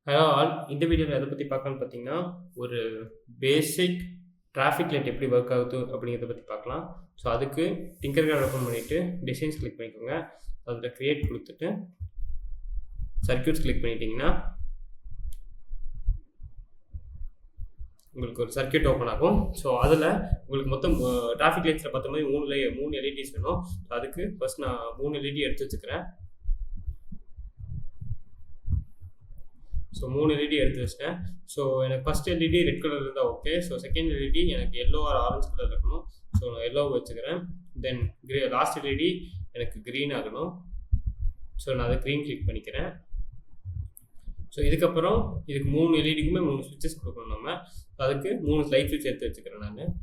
Hello all. இந்த வீடியோவில் எதை பற்றி பார்க்கலாம்னு பார்த்தீங்கன்னா, ஒரு பேசிக் டிராஃபிக் லைட் எப்படி ஒர்க் ஆகுது அப்படிங்கிறத பற்றி பார்க்கலாம். ஸோ அதுக்கு டிங்கர்கேட் ஓப்பன் பண்ணிவிட்டு டிசைன்ஸ் கிளிக் பண்ணிக்கோங்க. அதில் க்ரியேட் கொடுத்துட்டு சர்க்யூட்ஸ் கிளிக் பண்ணிட்டீங்கன்னா உங்களுக்கு ஒரு சர்க்யூட் ஓப்பன் ஆகும். ஸோ அதில் உங்களுக்கு மொத்தம் டிராஃபிக் லைட்ஸில் பார்த்த மாதிரி மூணு எல்இடிஸ் வேணும். ஸோ அதுக்கு ஃபர்ஸ்ட் நான் 3 எல்இடி எடுத்து வச்சுக்கிறேன். ஸோ 3 எல்இடி எடுத்து வச்சிட்டேன். ஸோ எனக்கு ஃபஸ்ட் எல்இடி ரெட் கலர் இருந்தால் ஓகே. ஸோ செகண்ட் எல்இடி எனக்கு எல்லோ ஆர் ஆரஞ்சு கலர் இருக்கணும். ஸோ நான் எல்லோ வச்சுக்கிறேன். தென் லாஸ்ட் எல்இடி எனக்கு க்ரீன் ஆகணும். ஸோ நான் அதை க்ரீன் கிளிக் பண்ணிக்கிறேன். ஸோ இதுக்கப்புறம் இதுக்கு 3 எல்இடிக்குமே 3 ஸ்விட்சஸ் கொடுக்கணும் நம்ம. அதுக்கு 3 லைட் ஸ்விட்ச் எடுத்து வச்சுக்கிறேன் நான்.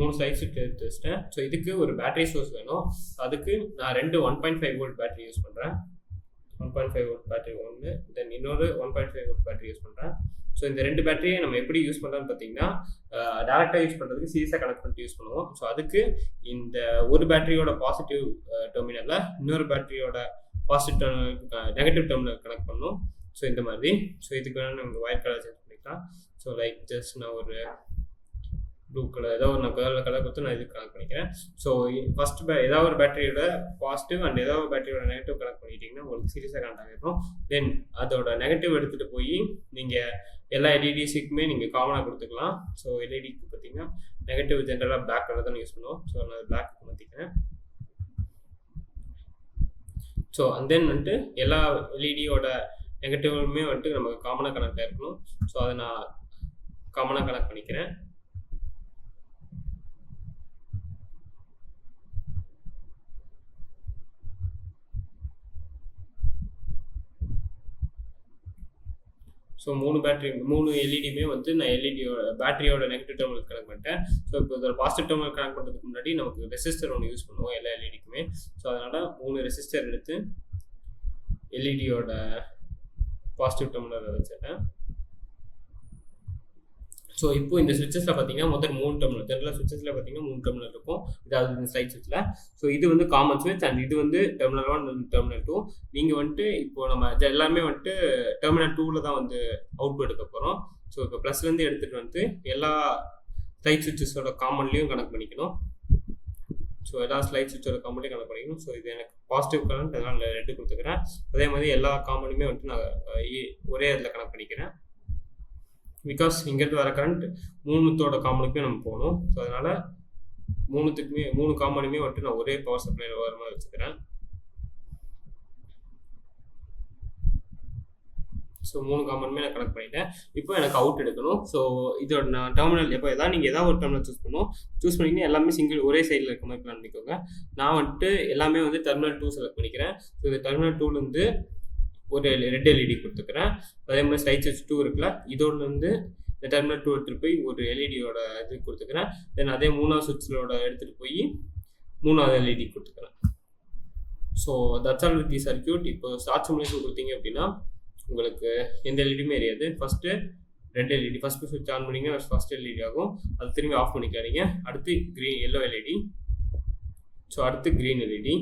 3 ஸ்லைட் ஸ்விட்ச் எடுத்து வச்சிட்டேன். ஸோ இதுக்கு ஒரு பேட்டரி சோர்ஸ் வேணும். அதுக்கு நான் 2 1.5 வோல்ட் பேட்டரி யூஸ் பண்ணுறேன். 1.5 வோல்ட் பேட்டரி ஒன்று, தென் இன்னொரு 1.5 வோல்ட் பேட்டரி யூஸ் பண்ணுறேன். ஸோ இந்த 2 பேட்டரியை நம்ம எப்படி யூஸ் பண்ணுறோன்னு பார்த்தீங்கன்னா, டேரெக்டாக யூஸ் பண்ணுறதுக்கு சீரியஸாக கனெக்ட் பண்ணிட்டு யூஸ் பண்ணுவோம். ஸோ அதுக்கு இந்த ஒரு பேட்டரியோட பாசிட்டிவ் டெர்மினலில் இன்னொரு பேட்டரியோட நெகட்டிவ் டெர்மினல் கனெக்ட் பண்ணணும். ஸோ இந்த மாதிரி. ஸோ இதுக்கு வேணும் நம்ம ஒயர் கலர் செட் பண்ணிக்கலாம். ஸோ லைக் ஜஸ்ட் நான் ஒரு ப்ளூ கலர் ஏதோ நான் கலர் கொடுத்து நான் இதுக்கு கனெக்ட் பண்ணிக்கிறேன். ஸோ ஃபர்ஸ்ட் ஏதாவது ஒரு பேட்டரியோட பாசிட்டிவ் அண்ட் ஏதாவது ஒரு பேட்டரியோட நெகட்டிவ் கனெக்ட் பண்ணிட்டீங்கன்னா உங்களுக்கு சீரியஸாக கனெக்ட் ஆகிருக்கும். தென் அதோட நெகட்டிவ் எடுத்துகிட்டு போய் நீங்கள் எல்லா எல்இடிஸுக்குமே நீங்கள் காமனாக கொடுத்துக்கலாம். ஸோ எல்இடிக்கு பார்த்தீங்கன்னா நெகட்டிவ் ஜென்ரலாக பிளாக் கலர் தான் யூஸ் பண்ணுவோம். ஸோ நான் பிளாக் மாற்றிக்கிறேன். ஸோ அண்ட் தென் வந்துட்டு எல்லா எல்இடியோட நெகட்டிவுமே வந்துட்டு நமக்கு காமனாக கனெக்ட் ஆகிருக்கணும். ஸோ அதை நான் காமனாக கனெக்ட் பண்ணிக்கிறேன். ஸோ 3 எல்இடியுமே வந்து நான் பேட்டரியோட நெகட்டிவ் டெர்மினல் கனெக்ட் பண்ணிட்டேன். ஸோ இப்போ இதோட பாசிட்டிவ் டெர்மினல் கனெக்ட் பண்ணுறதுக்கு முன்னாடி நமக்கு ரெசிஸ்டர் ஒன்று யூஸ் பண்ணுவோம் எல்லா எல்இடிக்குமே. ஸோ அதனால் 3 ரெசிஸ்டர் எடுத்து எல்இடியோட பாசிட்டிவ் டெர்மினலில் வச்சுட்டேன். ஸோ இப்போ இந்த ஸ்விட்சஸில் பார்த்தீங்கன்னா மொத்தம் 3 டெர்மினல். ஜென்ரலாக ஸ்விட்சஸில் பார்த்தீங்கன்னா 3 டெர்மினல் இருக்கும். இதாவது இந்த ஸ்லைட் ஸ்விட்சில். ஸோ இது வந்து காமன் ஸ்விட்ச் அண்ட் இது வந்து டெர்மினல் 1 டெர்மினல் 2. நீங்கள் வந்துட்டு இப்போ நம்ம எல்லாமே வந்துட்டு டெர்மினல் 2ல் தான் வந்து அவுட்புட் எடுக்க போகிறோம். ஸோ இப்போ ப்ளஸ்லேருந்து எடுத்துகிட்டு வந்து எல்லா ஸ்லைட் ஸ்விட்சஸோட காமன்லேயும் கனெக்ட் பண்ணிக்கணும். ஸோ எல்லா ஸ்லைட் ஸ்விட்சோட காமன்லேயும் கனெக்ட் பண்ணிக்கணும். ஸோ இது எனக்கு பாசிட்டிவ் கரண்ட், அதனால் ரெட்டு கொடுத்துக்கிறேன். அதே மாதிரி எல்லா காமனுமே வந்துட்டு நான் ஒரே இதில் கனெக்ட் பண்ணிக்கிறேன். பிகாஸ் இங்கேருந்து வர கரண்ட் 3 காமனுக்குமே நம்ம போகணும். ஸோ அதனால் 3 காமனுமே வந்துட்டு நான் ஒரே பவர் சப்ளையில் வர மாதிரி வச்சுக்கிறேன். ஸோ 3 காமனுமே நான் கனெக்ட் பண்ணிட்டேன். இப்போ எனக்கு அவுட் எடுக்கணும். ஸோ இதோட நான் டெர்மினல் எப்போ நீங்கள் ஏதாவது ஒரு டெர்மினல் சூஸ் பண்ணிங்கன்னா எல்லாமே ஒரே சைடில் இருக்க மாதிரி பிளான் பண்ணிக்கோங்க. நான் வந்துட்டு எல்லாமே வந்து டெர்மினல் 2 செலக்ட் பண்ணிக்கிறேன். ஸோ இந்த டெர்மினல் 2லேருந்து ஒரு ரெட் எல்இடி கொடுத்துக்கிறேன். அதே மாதிரி ஸ்லைட் ஸ்விட்ச் 2 இருக்குல்ல, இதோடலேருந்து இந்த டெர்மினல் 2 எடுத்துகிட்டு போய் ஒரு எல்இடியோட இது கொடுத்துக்கிறேன். தென் அதே 3வது ஸ்விட்சோட எடுத்துகிட்டு போய் 3வது எல்இடி கொடுத்துக்கிறேன். So that's all with the circuit. இப்போ ஸ்டார்ட் சிமுலேஷன் கொடுத்தீங்க அப்படின்னா உங்களுக்கு எந்த எல்இடியுமே எரியாது. ஃபஸ்ட்டு ரெட் எல்இடி ஃபஸ்ட்டு ஸ்விட்ச் ஆன் பண்ணிங்க, ஃபஸ்ட் எல்இடி ஆகும். அது திரும்பி ஆஃப் பண்ணிக்காதீங்க. அடுத்து எல்லோ எல்இடி. ஸோ அடுத்து க்ரீன் எல்இடி.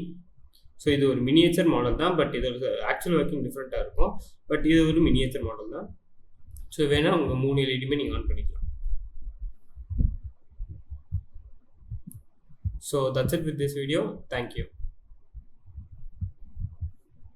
ஸோ இது ஒரு மினியேச்சர் மாடல் தான். பட் இதோட ஆக்சுவல் ஒர்க்கிங் டிஃப்ரெண்ட்டாக இருக்கும். பட் இது ஒரு மினியேச்சர் மாடல் தான். ஸோ வேணால் உங்கள் 3 எல்இடியுமே நீங்கள் ஆன் பண்ணிக்கலாம். So that's it with this video. Thank you.